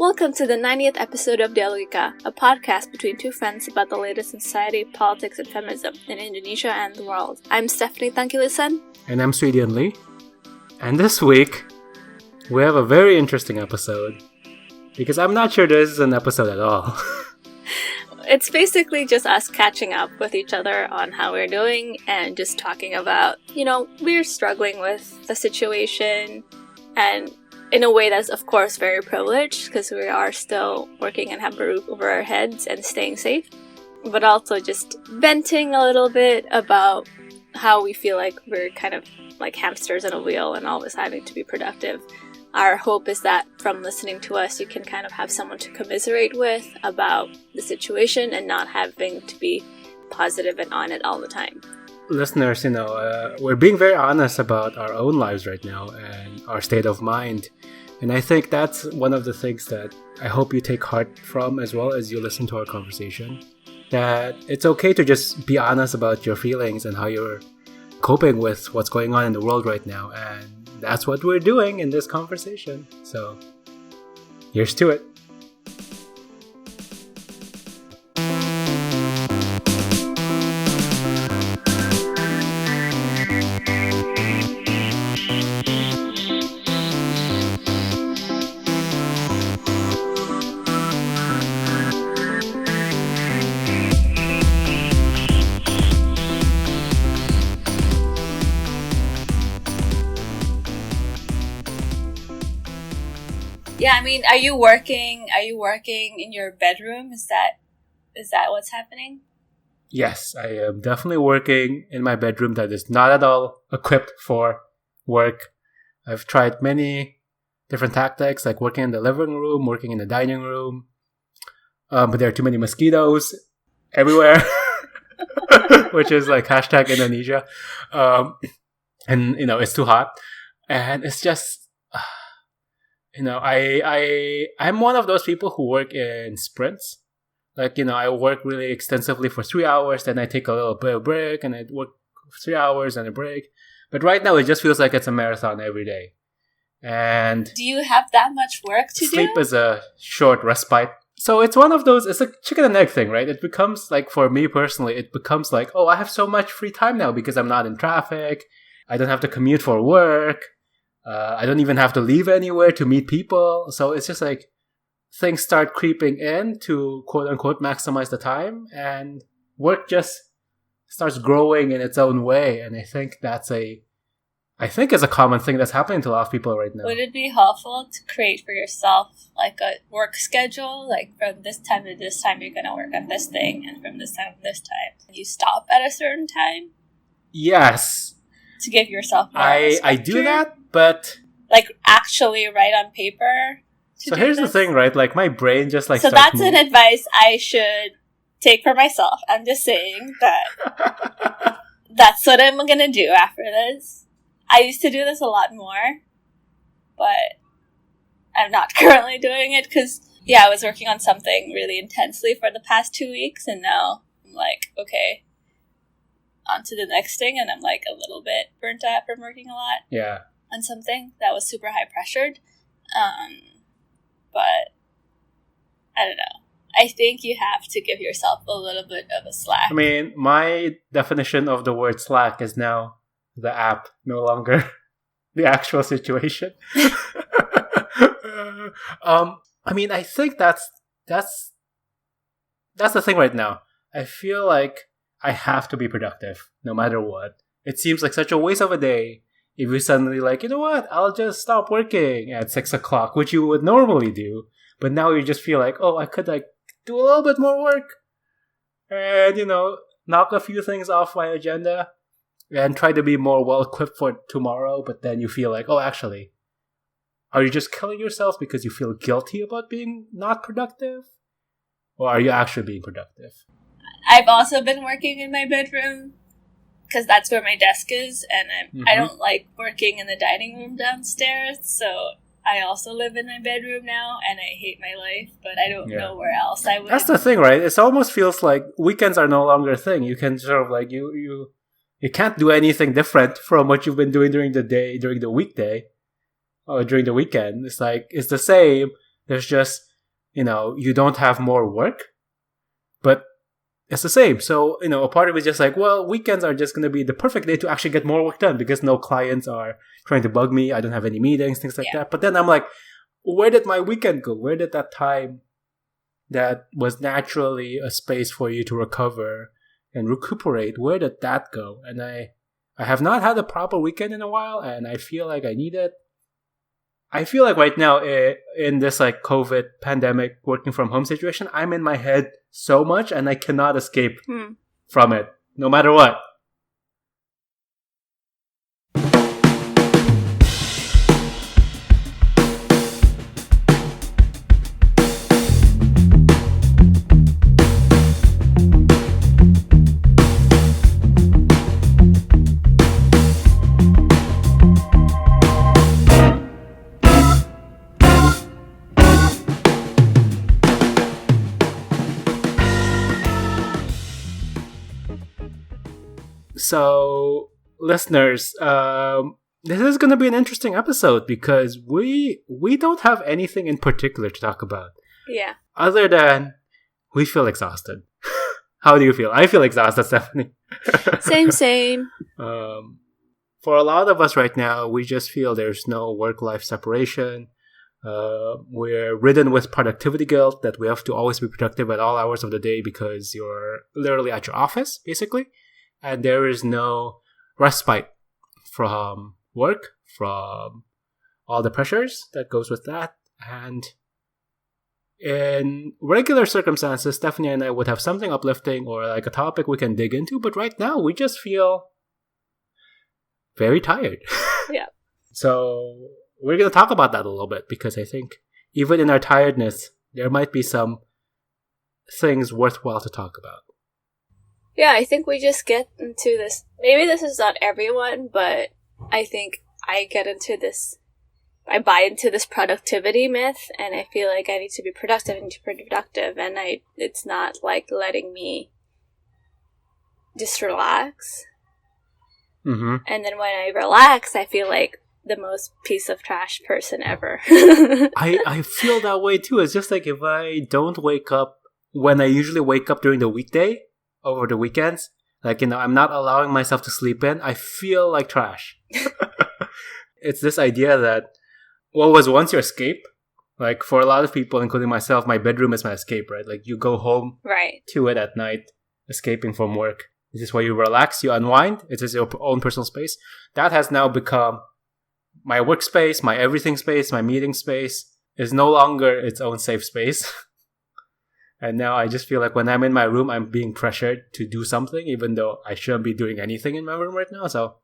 Welcome to the 90th episode of Dialogika, a podcast between two friends about the latest in society, politics, and feminism in Indonesia and the world. I'm Stephanie Tangkilisan. And I'm Swedian Lee. And this week, we have a very interesting episode. Because I'm not sure this is an episode at all. It's basically just us catching up with each other on how we're doing and just talking about, we're struggling with the situation and in a way that's, of course, very privileged because we are still working and have a roof over our heads and staying safe. But also just venting a little bit about how we feel like we're kind of like hamsters in a wheel and always having to be productive. Our hope is that from listening to us, you can kind of have someone to commiserate with about the situation and not having to be positive and on it all the time. Listeners, we're being very honest about our own lives right now and our state of mind. And I think that's one of the things that I hope you take heart from as well as you listen to our conversation. That it's okay to just be honest about your feelings and how you're coping with what's going on in the world right now. And that's what we're doing in this conversation. So, here's to it. Yeah, are you working in your bedroom? Is that what's happening? Yes, I am definitely working in my bedroom that is not at all equipped for work. I've tried many different tactics, like working in the living room, working in the dining room. But there are too many mosquitoes everywhere, which is like hashtag Indonesia. And, it's too hot. And it's just... I'm one of those people who work in sprints. Like, I work really extensively for 3 hours, then I take a little bit of break, and I work for 3 hours and a break. But right now, it just feels like it's a marathon every day. And do you have that much work to sleep is a short respite. So it's one of those, it's a chicken and egg thing, right? It becomes like, for me personally, it becomes like, oh, I have so much free time now because I'm not in traffic. I don't have to commute for work. I don't even have to leave anywhere to meet people. So it's just like things start creeping in to quote unquote maximize the time, and work just starts growing in its own way. And I think is a common thing that's happening to a lot of people right now. Would it be helpful to create for yourself like a work schedule? Like from this time to this time, you're going to work on this thing, and from this time to this time, you stop at a certain time? Yes. To give yourself more I do that, but... like, actually write on paper? So here's the thing, right? Like, my brain just, like... So that's an advice I should take for myself. I'm just saying that that's what I'm gonna do after this. I used to do this a lot more, but I'm not currently doing it because, I was working on something really intensely for the past 2 weeks, and now I'm like, okay... on to the next thing, and I'm like a little bit burnt out from working a lot on something that was super high pressured. But I don't know. I think you have to give yourself a little bit of a slack. My definition of the word slack is now the app, no longer the actual situation. I think that's the thing right now. I feel like I have to be productive, no matter what. It seems like such a waste of a day if you suddenly like, you know what, I'll just stop working at 6 o'clock, which you would normally do. But now you just feel like, oh, I could do a little bit more work and, knock a few things off my agenda and try to be more well-equipped for tomorrow. But then you feel like, oh, actually, are you just killing yourself because you feel guilty about being not productive? Or are you actually being productive? I've also been working in my bedroom because that's where my desk is, and I don't like working in the dining room downstairs, so I also live in my bedroom now, and I hate my life, but I don't know where else I would. That's the thing, right? It almost feels like weekends are no longer a thing. You can sort of you can't do anything different from what you've been doing during the day, during the weekday, or during the weekend. It's the same. There's just you don't have more work, but it's the same. So, a part of it is just like, well, weekends are just going to be the perfect day to actually get more work done because no clients are trying to bug me. I don't have any meetings, things like that. But then I'm like, where did my weekend go? Where did that time that was naturally a space for you to recover and recuperate, where did that go? And I have not had a proper weekend in a while, and I feel like I need it. I feel like right now in this like COVID pandemic working from home situation, I'm in my head so much and I cannot escape from it, no matter what. So, listeners, this is going to be an interesting episode because we don't have anything in particular to talk about. Yeah. Other than we feel exhausted. How do you feel? I feel exhausted, Stephanie. Same. For a lot of us right now, we just feel there's no work-life separation. We're ridden with productivity guilt that we have to always be productive at all hours of the day because you're literally at your office, basically. And there is no respite from work, from all the pressures that goes with that. And in regular circumstances, Stephanie and I would have something uplifting or like a topic we can dig into. But right now, we just feel very tired. Yeah. So we're going to talk about that a little bit because I think even in our tiredness, there might be some things worthwhile to talk about. Yeah, I think we just get into this. Maybe this is not everyone, but I think I get into this. I buy into this productivity myth, and I feel like I need to be productive and productive, and it's not like letting me just relax. Mm-hmm. And then when I relax, I feel like the most piece of trash person ever. I feel that way too. It's just like if I don't wake up when I usually wake up during the weekday, over the weekends, like, I'm not allowing myself to sleep in, I feel like trash. It's this idea that what was once your escape, like for a lot of people, including myself, my bedroom is my escape, right? Like you go home to it at night, escaping from work. This is where you relax, you unwind. It is your own personal space. That has now become my workspace, my everything space, my meeting space is no longer its own safe space. And now I just feel like when I'm in my room, I'm being pressured to do something, even though I shouldn't be doing anything in my room right now. So,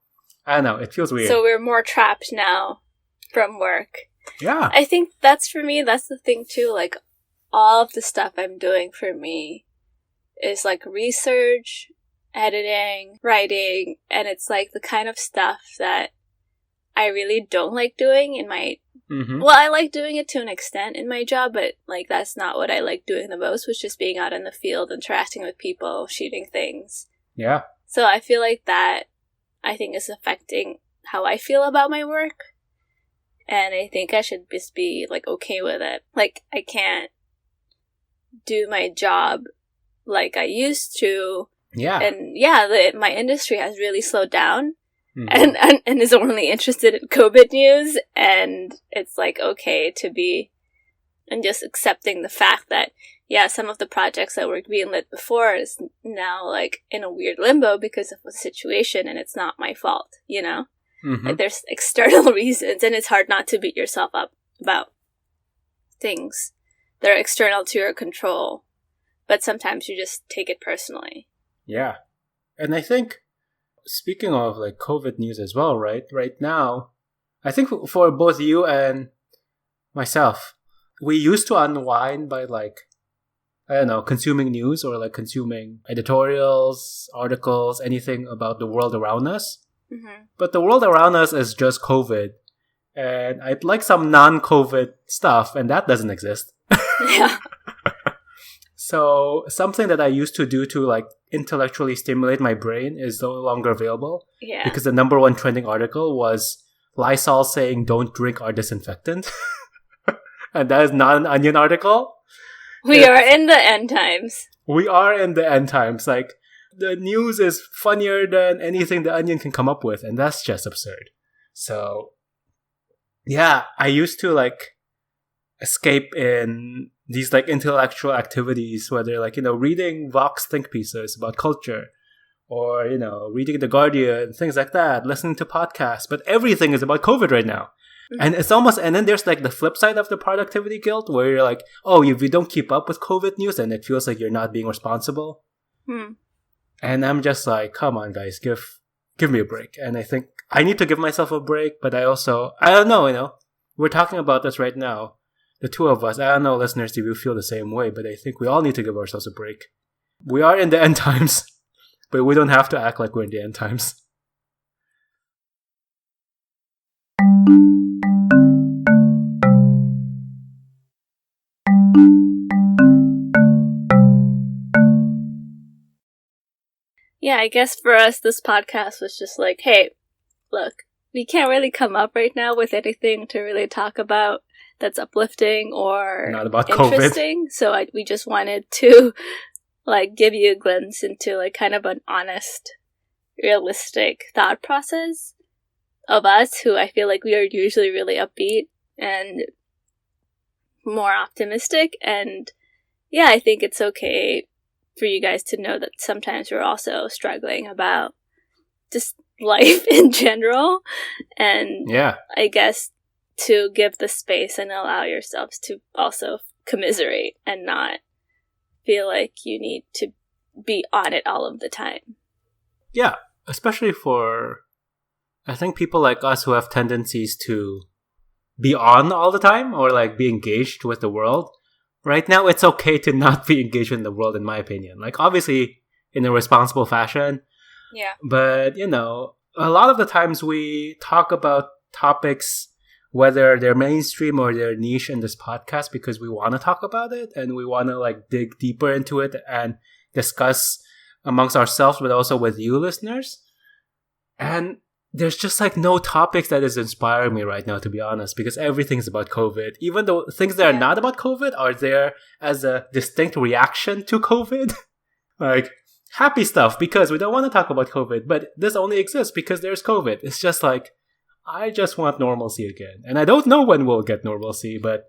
I don't know. It feels weird. So we're more trapped now from work. Yeah. I think that's the thing too. Like, all of the stuff I'm doing for me is like research, editing, writing, and it's like the kind of stuff that I really don't like doing in my... Mm-hmm. Well, I like doing it to an extent in my job, but like that's not what I like doing the most, was just being out in the field, interacting with people, shooting things. Yeah. So I feel like that, I think, is affecting how I feel about my work. And I think I should just be like okay with it. Like, I can't do my job like I used to. Yeah. And yeah, my industry has really slowed down. Mm-hmm. And is only interested in COVID news, and it's like okay to be, and just accepting the fact that some of the projects that were greenlit before is now like in a weird limbo because of the situation, and it's not my fault, Mm-hmm. Like there's external reasons, and it's hard not to beat yourself up about things that are external to your control, but sometimes you just take it personally. Yeah, and I think, speaking of like COVID news as well, right now, I think for both you and myself, we used to unwind by like, I don't know, consuming news or like consuming editorials, articles, anything about the world around us. Mm-hmm. But the world around us is just COVID. And I'd like some non-COVID stuff, and that doesn't exist. Yeah. So something that I used to do to like intellectually stimulate my brain is no longer available. Yeah. Because the number one trending article was Lysol saying don't drink our disinfectant. And that is not an Onion article. We are in the end times. We are in the end times. Like, the news is funnier than anything the Onion can come up with, and that's just absurd. So, yeah, I used to, like, escape in these, like, intellectual activities, whether, like, reading Vox think pieces about culture, or, reading The Guardian, things like that, listening to podcasts. But everything is about COVID right now. And it's almost, and then there's like the flip side of the productivity guilt where you're like, oh, if you don't keep up with COVID news, then it feels like you're not being responsible. And I'm just like, come on, guys, give me a break. And I think I need to give myself a break, but I don't know, we're talking about this right now, the two of us. I don't know, listeners, if you feel the same way, but I think we all need to give ourselves a break. We are in the end times, but we don't have to act like we're in the end times. Yeah, I guess for us, this podcast was just like, hey, look, we can't really come up right now with anything to really talk about that's uplifting or not about interesting. COVID. So we just wanted to, like, give you a glimpse into, like, kind of an honest, realistic thought process of us, who I feel like we are usually really upbeat and more optimistic. And yeah, I think it's okay for you guys to know that sometimes we're also struggling about just life in general. And yeah, I guess to give the space and allow yourselves to also commiserate and not feel like you need to be on it all of the time. Yeah, especially for, I think, people like us who have tendencies to be on all the time or like be engaged with the world. Right now, it's okay to not be engaged in the world, in my opinion. Like, obviously, in a responsible fashion. Yeah. But, a lot of the times we talk about topics, whether they're mainstream or they're niche in this podcast, because we want to talk about it and we want to, like, dig deeper into it and discuss amongst ourselves, but also with you listeners. And there's just like no topics that is inspiring me right now, to be honest, because everything's about COVID. Even though things that are not about COVID are there as a distinct reaction to COVID. Like, happy stuff because we don't want to talk about COVID, but this only exists because there's COVID. It's just like, I just want normalcy again. And I don't know when we'll get normalcy, but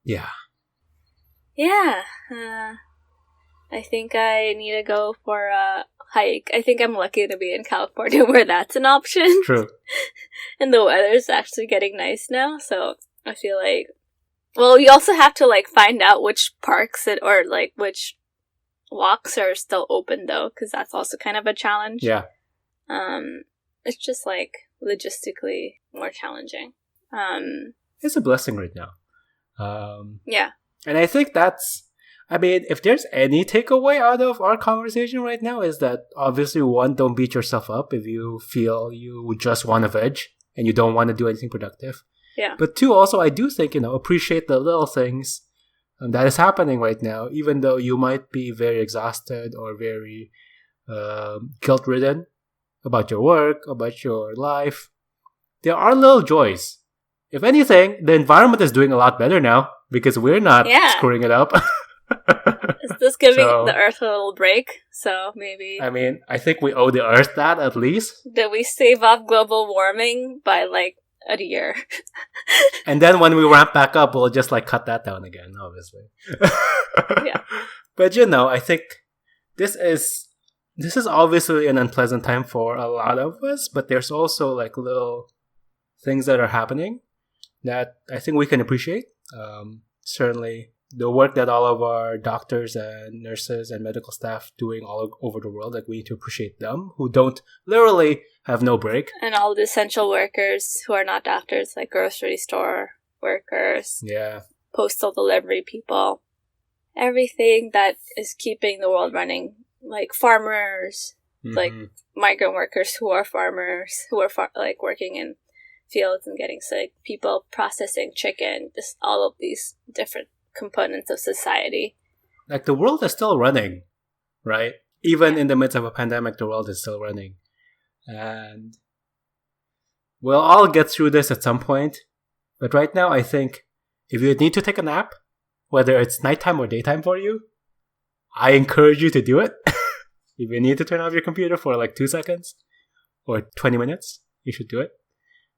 yeah. Yeah. I think I need to go for a hike. I think I'm lucky to be in California where that's an option. True. And the weather's actually getting nice now, so I feel like, well, you also have to like find out which parks or like which walks are still open though, because that's also kind of a challenge. Yeah. It's just like logistically more challenging. It's a blessing right now. Yeah. And I think if there's any takeaway out of our conversation right now, is that obviously, one, don't beat yourself up if you feel you just want to veg and you don't want to do anything productive. Yeah. But two, also, I do think, appreciate the little things that is happening right now, even though you might be very exhausted or very guilt-ridden about your work, about your life. There are little joys. If anything, the environment is doing a lot better now because we're not screwing it up. Is this giving the Earth a little break? So maybe. I mean, I think we owe the Earth that at least. Did we save off global warming by like a year? And then when we ramp back up, we'll just like cut that down again, obviously. Yeah. But I think this is obviously an unpleasant time for a lot of us, but there's also like little things that are happening that I think we can appreciate. Certainly the work that all of our doctors and nurses and medical staff doing all over the world, like we need to appreciate them, who don't literally have no break. And all the essential workers who are not doctors, like grocery store workers, postal delivery people, everything that is keeping the world running, like farmers, like migrant workers who are farmers, who are like working in fields and getting sick, people processing chicken, just all of these different components of society. Like, the world is still running, right? Even in the midst of a pandemic, the world is still running. And we'll all get through this at some point. But right now, I think If you need to take a nap, whether it's nighttime or daytime for you, I encourage you to do it. If you need to turn off your computer for like 2 seconds or 20 minutes, you should do it.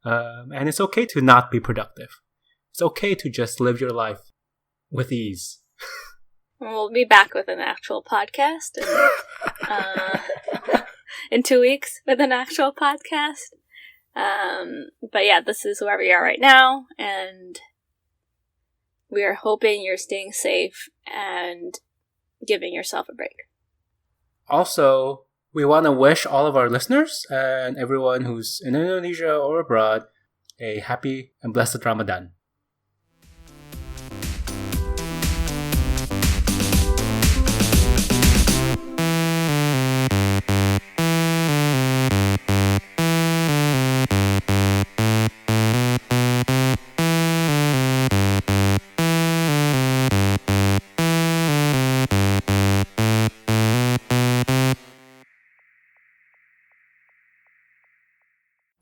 And it's okay to not be productive. It's okay to just live your life with ease. We'll be back with an actual podcast in 2 weeks with an actual podcast. But yeah, this is where we are right now, and we are hoping you're staying safe and giving yourself a break. Also, we want to wish all of our listeners and everyone who's in Indonesia or abroad a happy and blessed Ramadan.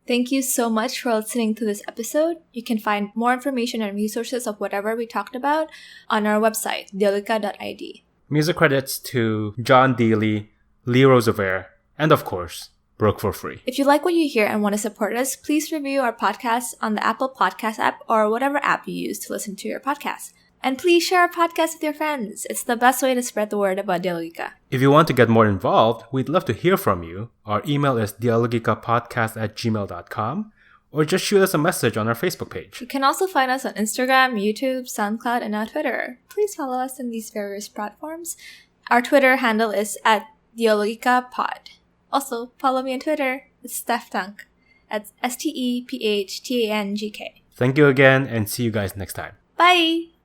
Thank you so much for listening to this episode. You can find more information and resources of whatever we talked about on our website, dialogika.id. Music credits to John Dealey, Lee Roosevelt, and of course, Broke for Free. If you like what you hear and want to support us, please review our podcast on the Apple Podcast app or whatever app you use to listen to your podcast. And please share our podcast with your friends. It's the best way to spread the word about Dialogika. If you want to get more involved, we'd love to hear from you. Our email is dialogikapodcast@gmail.com, or just shoot us a message on our Facebook page. You can also find us on Instagram, YouTube, SoundCloud, and now Twitter. Please follow us on these various platforms. Our Twitter handle is @DialogikaPod. Also, follow me on Twitter. It's StephTank. That's STEPHTANGK. Thank you again, and see you guys next time. Bye!